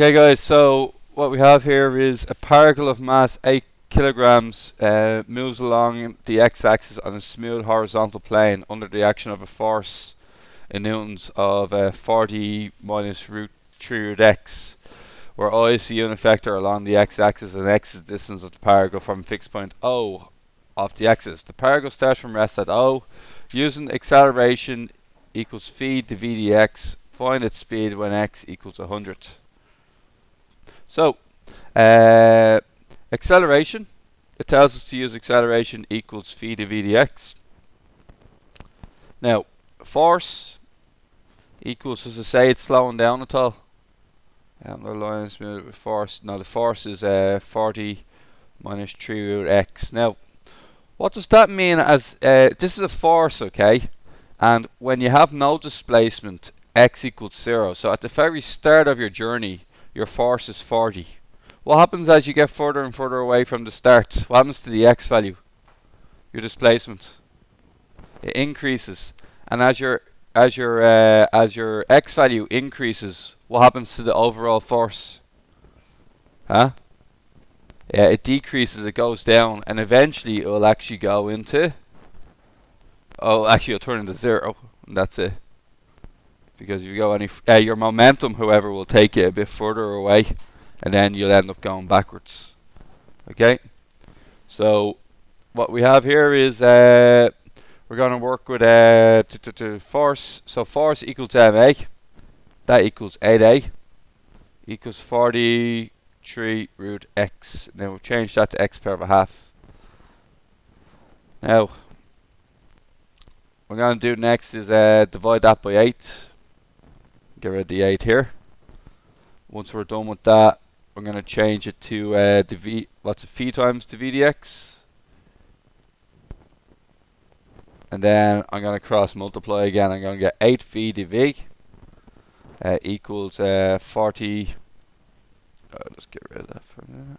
Okay guys, so what we have here is a particle of mass 8 kilograms moves along the x-axis on a smooth horizontal plane under the action of a force in newtons of 40 minus root 3 root x, where I is the unit vector along the x-axis and x is the distance of the particle from fixed point O of the axis. The particle starts from rest at O using acceleration equals phi to v dx. Find its speed when x equals 100. So, uh, acceleration, it tells us to use acceleration equals phi to v dx. Now, force equals, does it say it's slowing down at all? The line is moved with force. Now, the force is 40 minus 3 root x. Now, what does that mean as, this is a force, okay? And when you have no displacement, x equals 0. So at the very start of your journey, your force is 40. What happens as you get further and further away from the start? What happens to the x value? Your displacement. It increases. And as your x value increases, what happens to the overall force? Huh? Yeah, it decreases, it goes down, and eventually it will actually go into, oh, actually it'll turn into 0, and that's it. Because if you go any, your momentum, however, will take you a bit further away, and then you'll end up going backwards. Okay? So, what we have here is, we're going to work with force. So, force equals ma, that equals 8a, equals 43 root x. Now, we'll change that to x power of a half. Now, what we're going to do next is divide that by 8. Get rid of the 8 here. Once we're done with that, we're going to change it to the v. What's it? Phi times the v dx. And then I'm going to cross multiply again. I'm going to get 8 phi dv equals 40. Let's get rid of that for a minute.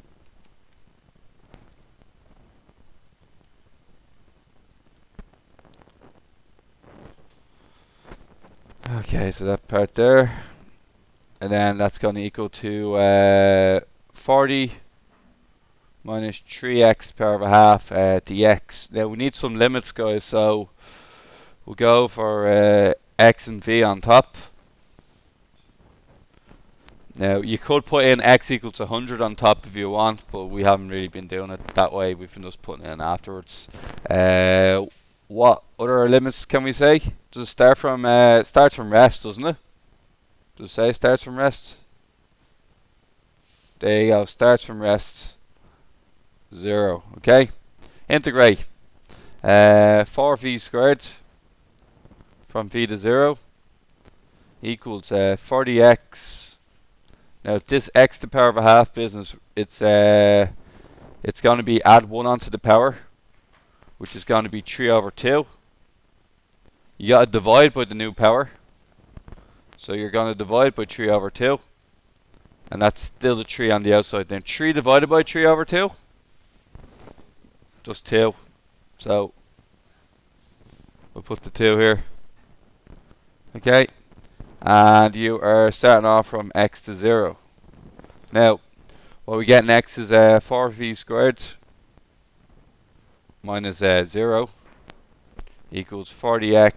Okay, so that part there. And then that's going to equal to 40 minus 3x power of a half dx. Now we need some limits, guys, so we'll go for x and v on top. Now you could put in x equals 100 on top if you want, but we haven't really been doing it that way. We've been just putting it in afterwards. What other limits can we say? Does it start from starts from rest, doesn't it? Does it say starts from rest? There you go. Starts from rest 0. Okay. Integrate 4v squared from v to 0 equals 40x. Now this x to the power of a half business, it's going to be add 1 onto the power, which is going to be 3 over 2. You got to divide by the new power, so you're going to divide by 3 over 2, and that's still the 3 on the outside. Then 3 divided by 3 over 2, just 2. So we'll put the 2 here. Okay. And you are starting off from x to 0. Now, what we get next is 4v squared minus 0 equals 40x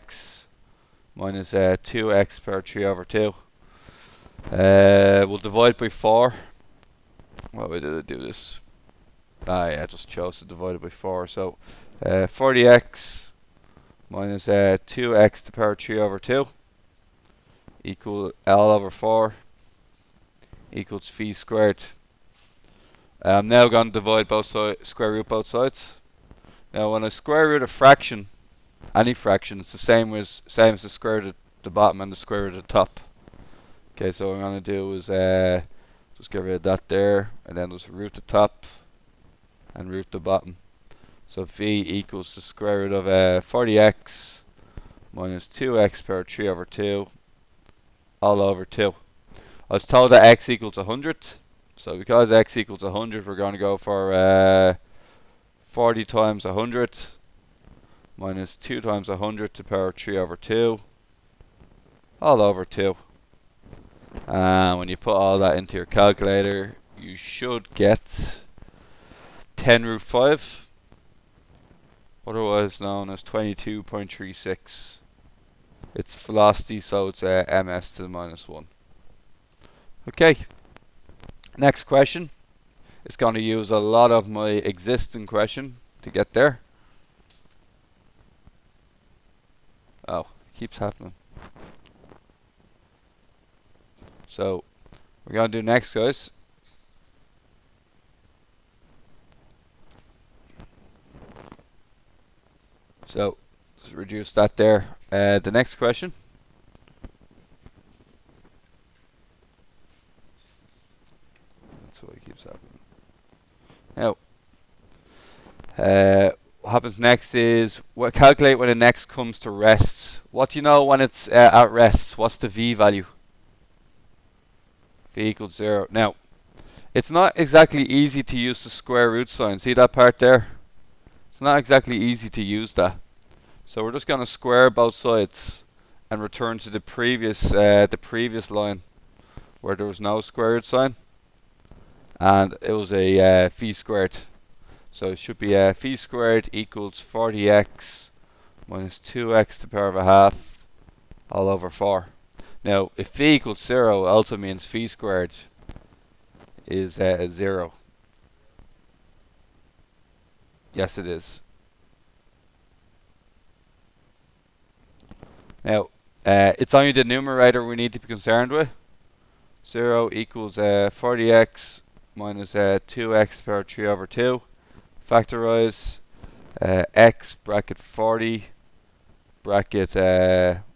minus 2x per 3 over 2. We'll divide by 4. What way did I do this? Yeah, I just chose to divide it by 4. So 40x minus 2x to the power 3 over 2 equal L over 4 equals phi squared. I'm now going to divide both sides, square root both sides. Now when I square root a fraction, any fraction, it's the same as the square root of the bottom and the square root of the top. Okay, so what I'm going to do is just get rid of that there, and then just root the top and root the bottom. So v equals the square root of 40x minus 2x power 3 over 2 all over 2. I was told that x equals 100, so because x equals 100, we're going to go for 40 times 100 minus 2 times 100 to the power 3 over 2 all over 2. And when you put all that into your calculator, you should get 10 root 5, otherwise known as 22.36. It's velocity, so it's ms to the minus 1. Okay, next question. It's going to use a lot of my existing question to get there. Oh, keeps happening. So, we're going to do next, guys. So, let's reduce that there. The next question. That's why it keeps happening. Now, what happens next is calculate when the next comes to rest. What do you know when it's at rest? What's the v value? V equals 0. Now, it's not exactly easy to use the square root sign. See that part there? It's not exactly easy to use that. So we're just going to square both sides and return to the previous line where there was no square root sign, and it was a phi squared. So it should be phi squared equals 40x minus 2x to the power of a half all over 4. Now, if phi equals 0, also means phi squared is 0. Yes, it is. Now, it's only the numerator we need to be concerned with. 0 equals 40x minus 2x to the power 3 over 2. Factorize x bracket 40 bracket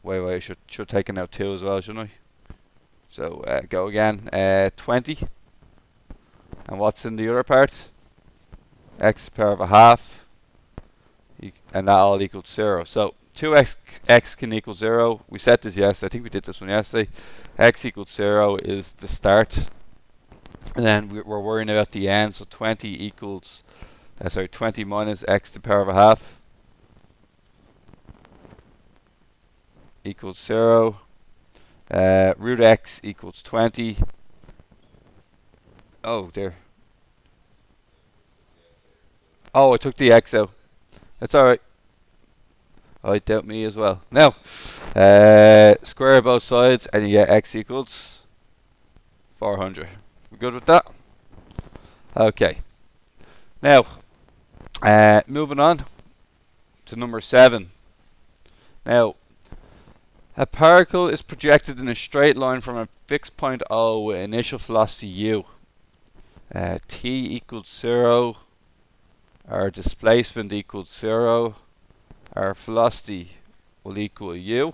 wait, should take in out 2 as well, shouldn't I? So go again, 20. And what's in the other part? X to the power of a half, and that all equals 0. So 2x can equal 0. We set this yesterday. I think we did this one yesterday. X equals 0 is the start, and then we're worrying about the end. So 20 equals 20 minus x to the power of a half equals 0. Root x equals 20. Oh, there. Oh, I took the x out. That's alright. I doubt me as well. Now, square both sides and you get x equals 400. We good with that? Okay. Now, moving on to number 7. Now, a particle is projected in a straight line from a fixed point O with initial velocity u. T equals 0. Our displacement equals 0. Our velocity will equal u.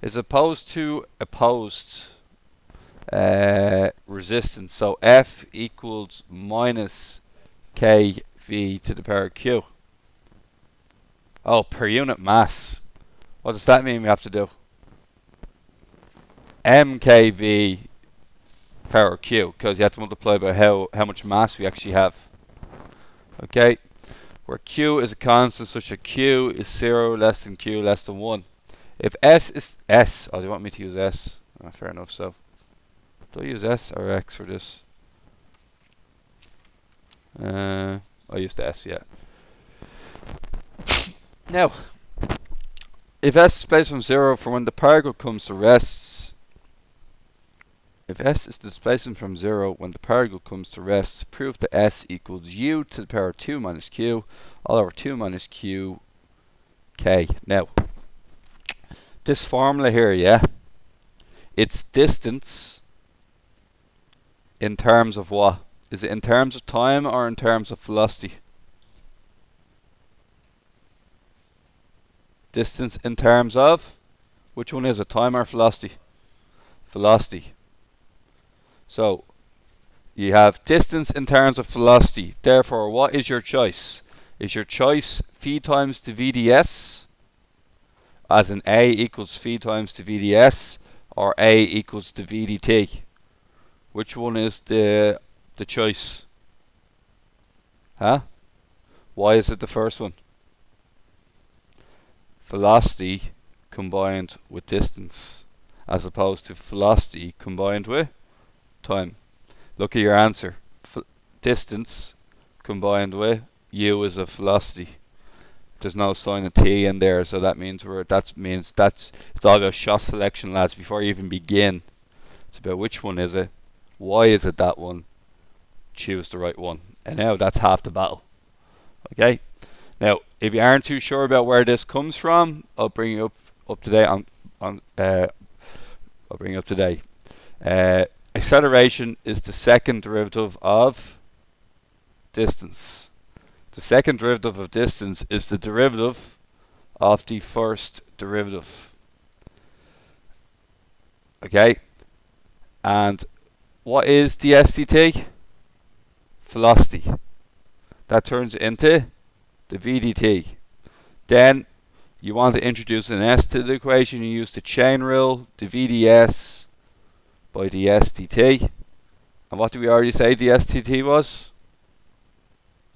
Is opposed to opposed resistance. So F equals minus kV to the power q. Oh, per unit mass. What does that mean we have to do? mkV power q, because you have to multiply by how much mass we actually have. Okay, where q is a constant such that q is 0 less than q less than 1. If s is s, oh, do you want me to use s? Oh, fair enough. So, do I use s or x for this? I used s, yeah. Now, if s is displaced from 0 for when the particle comes to rest, if s is displacement from 0 when the particle comes to rest, prove that s equals u to the power of 2 minus q all over 2 minus q k. Now, this formula here, yeah, it's distance in terms of what? Is it in terms of time or in terms of velocity? Distance in terms of, which one is it, time or velocity? Velocity. So, you have distance in terms of velocity. Therefore, what is your choice? Is your choice phi times the VDS, as in A equals phi times the VDS, or A equals the VDT? Which one is the choice? Huh? Why is it the first one? Velocity combined with distance. as opposed to velocity combined with time. Look at your answer. Distance combined with u is a velocity. There's no sign of t in there, so that means it's all about shot selection, lads. Before you even begin, it's about which one is it, why is it that one, choose the right one, and now that's half the battle. Okay. Now, if you aren't too sure about where this comes from, I'll bring you up to date I'll bring you up to date. Acceleration is the second derivative of distance. The second derivative of distance is the derivative of the first derivative. Okay? And what is the SDT? Velocity. That turns into the VDT. Then you want to introduce an S to the equation. You use the chain rule, the VDS by the SDT. And what did we already say the SDT was?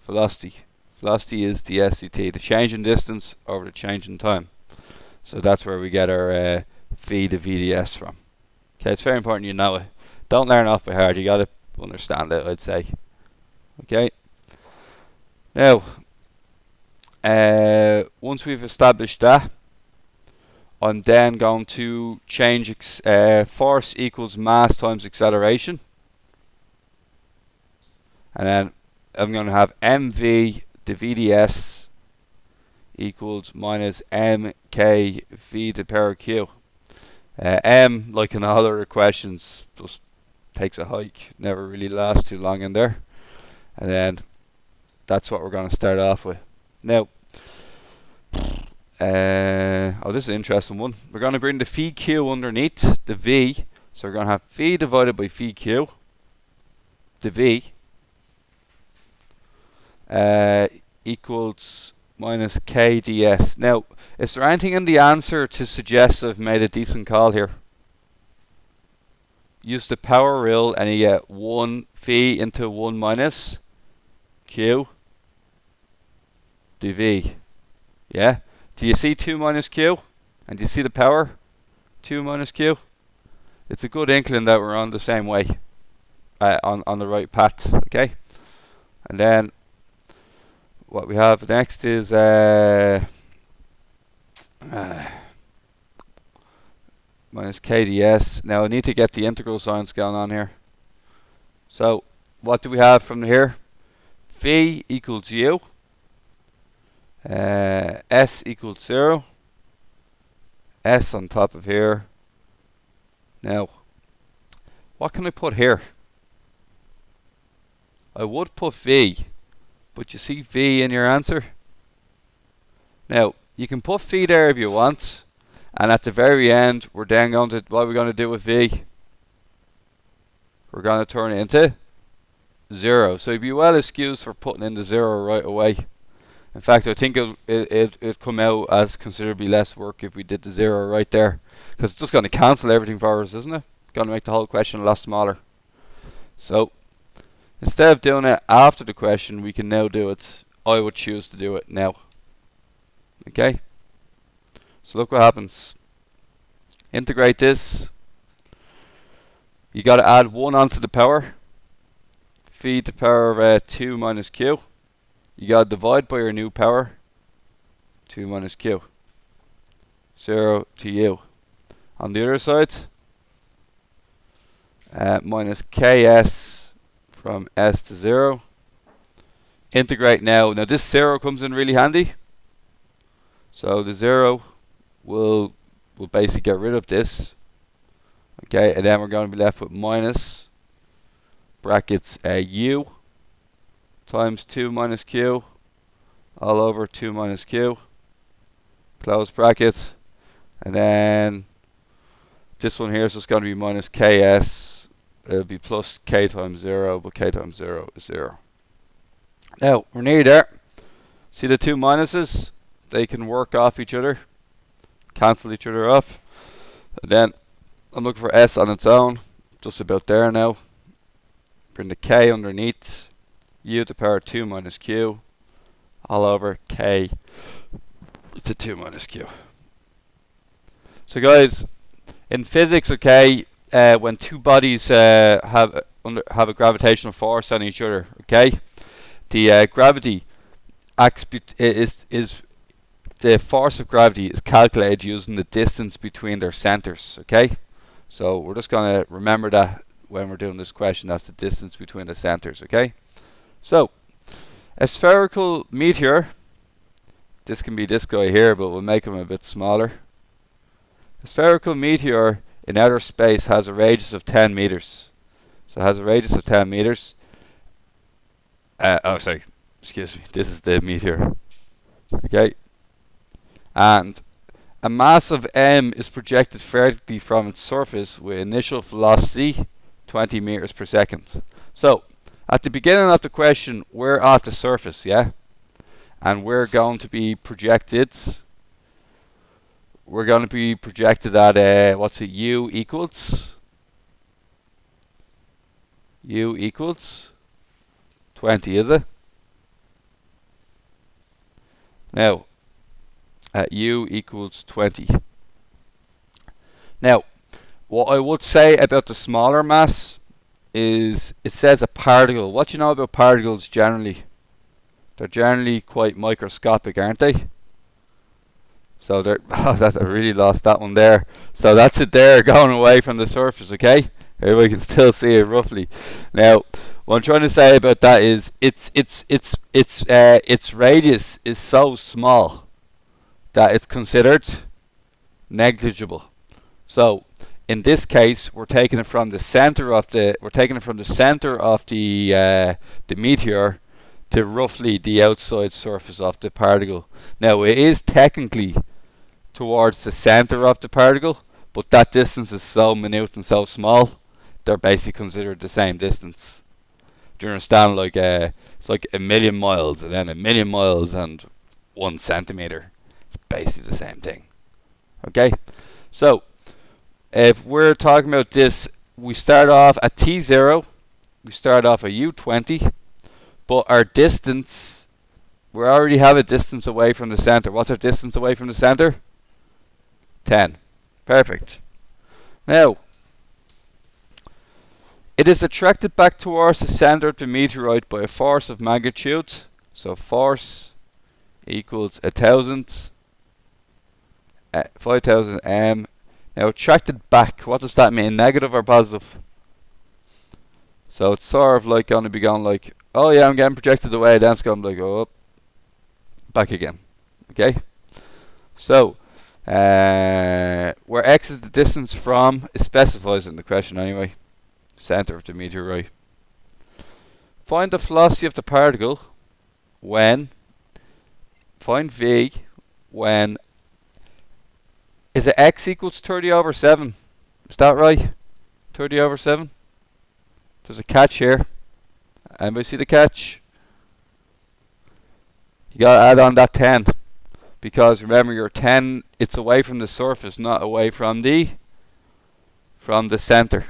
Velocity. Velocity is the SDT, the change in distance over the change in time. So that's where we get our V to VDS from. Okay, it's very important you know it. Don't learn off by heart. You got to understand it, I'd say. Okay. Now, once we've established that, I'm then going to change force equals mass times acceleration. And then I'm going to have mv to VDS equals minus mk v to the power q. M, like in all other questions, just takes a hike, never really lasts too long in there. And then that's what we're going to start off with. Now, this is an interesting one. We're going to bring the phi q underneath the v, so we're going to have phi divided by phi q, the v, equals minus k ds. Now, is there anything in the answer to suggest I've made a decent call here? Use the power rule and you get 1 phi into 1 minus q dv. Yeah? Do you see 2 minus q? And do you see the power? 2 minus q? It's a good inkling that we're on the same way. On the right path. Okay? And then what we have next is minus kds. Now I need to get the integral signs going on here. So what do we have from here? Phi equals u. S equals 0. S on top of here. Now, what can I put here? I would put v, but you see v in your answer? Now, you can put phi there if you want, and at the very end, we're then going to, what are we going to do with v? We're going to turn it into 0. So you'd be well excused for putting in the 0 right away. In fact, I think it'd come out as considerably less work if we did the 0 right there. Because it's just going to cancel everything for us, isn't it? It's going to make the whole question a lot smaller. So, instead of doing it after the question, we can now do it. I would choose to do it now. Okay? So look what happens. Integrate this. You got to add 1 onto the power. Phi to the power of 2 minus q. You got to divide by your new power. 2 minus q. 0 to u. On the other side, minus ks from s to 0. Integrate now. Now this 0 comes in really handy. So the 0 will basically get rid of this. Okay, and then we're going to be left with minus brackets u times 2 minus q all over 2 minus q, close bracket, and then this one here is just going to be minus ks. It'll be plus k times 0, but k times 0 is 0. Now, we're nearly there. See the 2 minuses? They can work off each other, cancel each other off. And then I'm looking for s on its own, just about there now. Bring the k underneath, u to the power 2 minus q, all over k to 2 minus q. So guys, in physics, okay, when two bodies have a gravitational force on each other, okay, the gravity is the force of gravity is calculated using the distance between their centers, okay? So we're just going to remember that when we're doing this question, that's the distance between the centers, okay? So, a spherical meteor, this can be this guy here, but we'll make him a bit smaller. A spherical meteor in outer space has a radius of 10 meters. So it has a radius of 10 meters. Oh, sorry, excuse me, this is the meteor, okay? And a mass of m is projected vertically from its surface with initial velocity 20 meters per second. So, at the beginning of the question, we're at the surface, yeah? And we're going to be projected at, what's it, u equals 20, is it? Now, at u equals 20. Now, what I would say about the smaller mass is it says a particle. What do you know about particles generally? They're generally quite microscopic, aren't they? So they're oh, I really lost that one there. So that's it there, going away from the surface, okay? Here we can still see it roughly. Now, what I'm trying to say about that is its radius is so small that it's considered negligible. So in this case, we're taking it from the center of the the meteor to roughly the outside surface of the particle. Now it is technically towards the center of the particle, but that distance is so minute and so small, they're basically considered the same distance. Do you understand? Like it's like a million miles and then a million miles and 1 centimeter. It's basically the same thing. Okay, so if we're talking about this, we start off at t0, we start off at u20, but our distance, we already have a distance away from the center. What's our distance away from the center? 10. Perfect. Now, it is attracted back towards the center of the meteoroid by a force of magnitude. So force equals 5,000 m. Now attracted back, what does that mean? Negative or positive? So it's sort of like going to be going like, oh yeah, I'm getting projected away, then it's going to be like, oh, back again. Okay? So, where x is the distance from, it specifies in the question anyway, center of the meteoroid. Find the velocity of the particle when, find v, when, is it x equals 30/7? Is that right? 30/7? There's a catch here. Anybody see the catch? You gotta add on that 10. Because remember, your 10, it's away from the surface, not away from the center.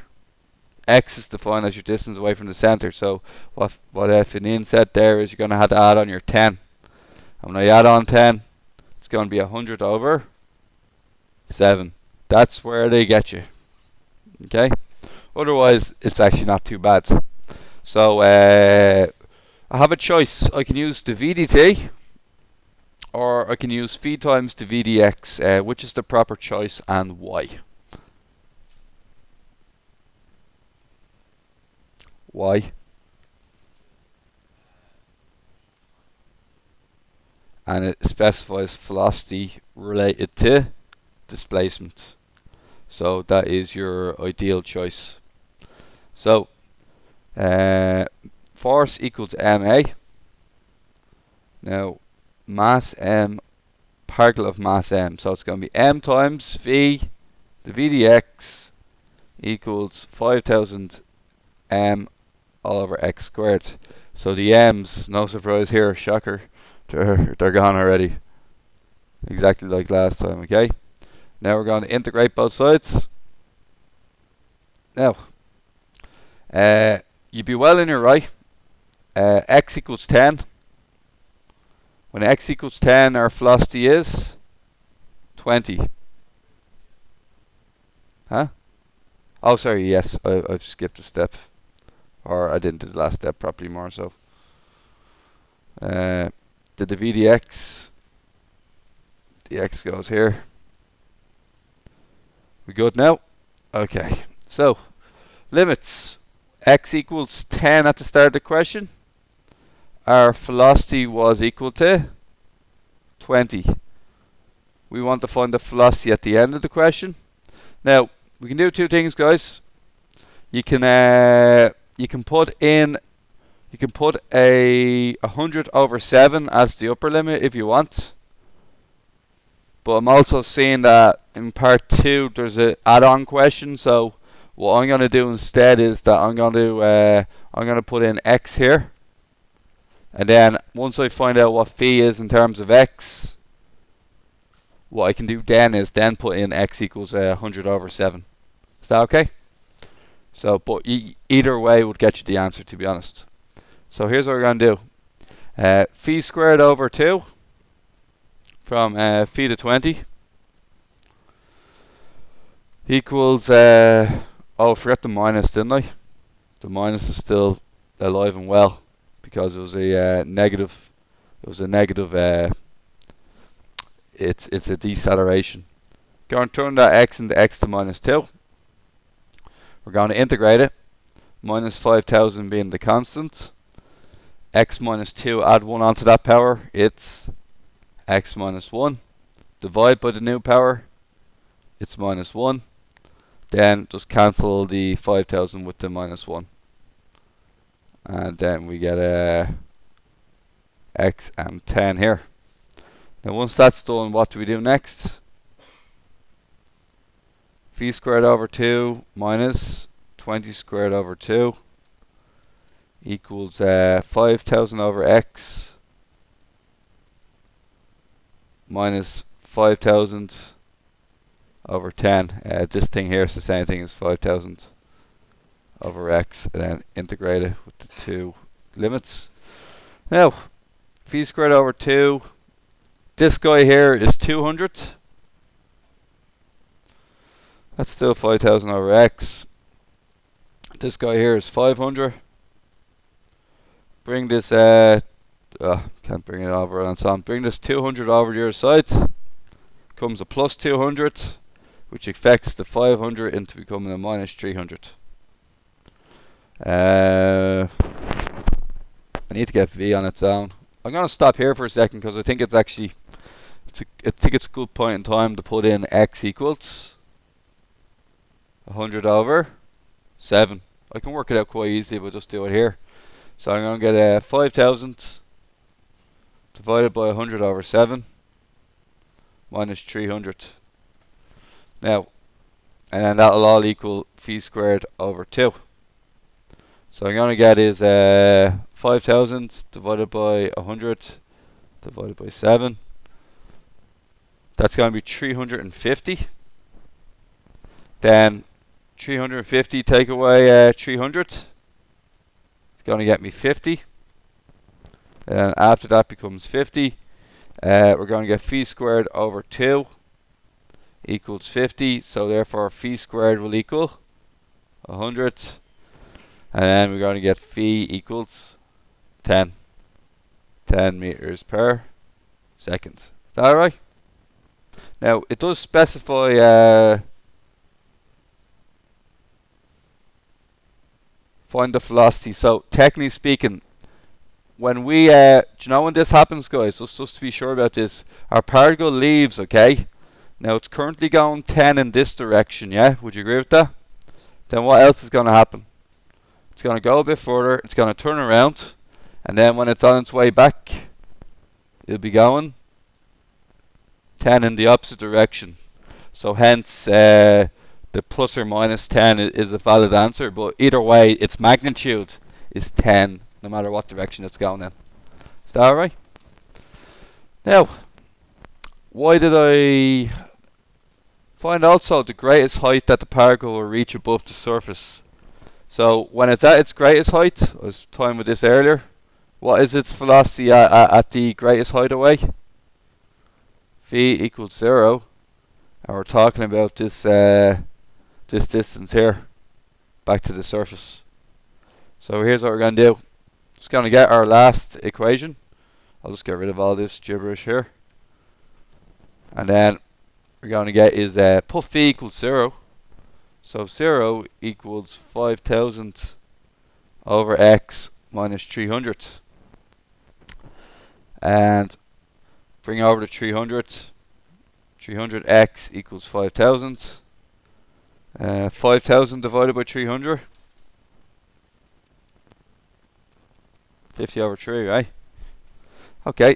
X is defined as your distance away from the center. So what Finin said there is you're going to have to add on your 10. And when I add on 10, it's going to be 100/7. That's where they get you. Okay? Otherwise, it's actually not too bad. So I have a choice. I can use the VDT, or I can use phi times the VDX. Which is the proper choice and why? Why? And it specifies velocity related to displacement. So that is your ideal choice. So force equals ma. Now mass m, particle of mass m. So it's going to be m times v, the VDX equals 5,000 m all over x squared. So the m's, no surprise here, shocker, they're gone already. Exactly like last time, okay? Now we're going to integrate both sides. Now, you'd be well in your right. X equals 10. When x equals 10, our velocity is 20. Huh? Oh, sorry, yes, I've skipped a step. Or I didn't do the last step properly more so. Did the VDX. The X goes here. We good now? Okay. So, limits. X equals 10 at the start of the question. Our velocity was equal to 20. We want to find the velocity at the end of the question. Now, we can do two things, guys. You can put a 100 over 7 as the upper limit if you want. But I'm also seeing that in part 2 there's an add-on question, so what I'm going to do instead is that I'm going to put in x here, and then once I find out what phi is in terms of x, what I can do then is put in x equals 100 over 7. Is that okay? So, but either way would get you the answer, to be honest. So here's what we're going to do. Phi squared over 2 from phi to 20 equals, oh, I forgot the minus, didn't I? The minus is still alive and well because it was a negative. It was a negative. It's a deceleration. Going to turn that x into x to minus 2. We're going to integrate it. Minus 5,000 being the constant. X minus 2, add 1 onto that power. It's x minus 1. Divide by the new power. It's minus 1. Then just cancel the 5,000 with the minus 1. And then we get x and 10 here. Now once that's done, what do we do next? Phi squared over 2 minus 20 squared over 2 equals 5,000 over x minus 5,000 over 10. This thing here is the same thing as 5,000 over x, and then integrate it with the two limits. Now, phi squared over 2, this guy here is 200. That's still 5,000 over x. This guy here is 500. Bring this, can't bring it over on some. Bring this 200 over the other side. Comes a plus 200, which affects the 500 into becoming a minus 300. I need to get v on its own. I'm going to stop here for a second because I think it's actually, I think it's a good point in time to put in x equals 100 over 7. I can work it out quite easily if I just do it here. So I'm going to get 5,000 divided by 100 over 7 minus 300. Now, and then that'll all equal phi squared over 2. So I'm going to get is 5,000 divided by 100 divided by 7. That's going to be 350. Then 350 take away 300. It's going to get me 50. And after that becomes 50. We're going to get phi squared over 2 equals 50. So therefore phi squared will equal 100. And then we're going to get phi equals 10 meters per second. Is that alright? Now it does specify find the velocity. So technically speaking, when we do you know when this happens, guys, just to be sure about this, our particle leaves, okay? Now it's currently going 10 in this direction, yeah? Would you agree with that? Then what else is going to happen? It's going to go a bit further, it's going to turn around, and then when it's on its way back, it'll be going 10 in the opposite direction. So hence the plus or minus 10 is a valid answer, but either way its magnitude is 10 no matter what direction it's going in. Is that alright? Now, why did I find also the greatest height that the particle will reach above the surface? So when it's at its greatest height, I was talking with this earlier, what is its velocity at the greatest height away? Phi equals 0. And we're talking about this this distance here back to the surface. So here's what we're going to do. Just going to get our last equation. I'll just get rid of all this gibberish here. And then we're going to get is put phi equals 0. So 0 equals 5,000 over x minus 300. And bring over the 300. 300x equals 5,000. 5,000 divided by 300. 50 over 3, right? Okay.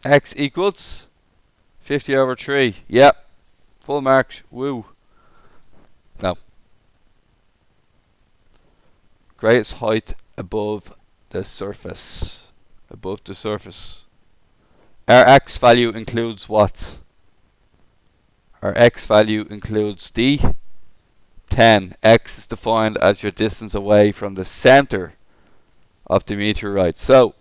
X equals 50 over 3. Yep. Full marks. Woo. No. Greatest height above the surface. Above the surface. Our x value includes what? Our x value includes the 10. X is defined as your distance away from the center of the meteorite. So,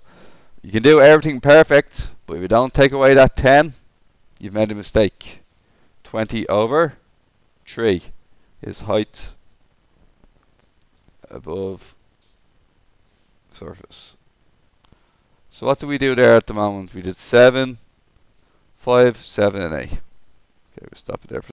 you can do everything perfect, but if you don't take away that 10, you've made a mistake. 20 over 3 is height above surface. So what do we do there at the moment? We did 7, 5, 7 and 8. Okay, we'll stop it there for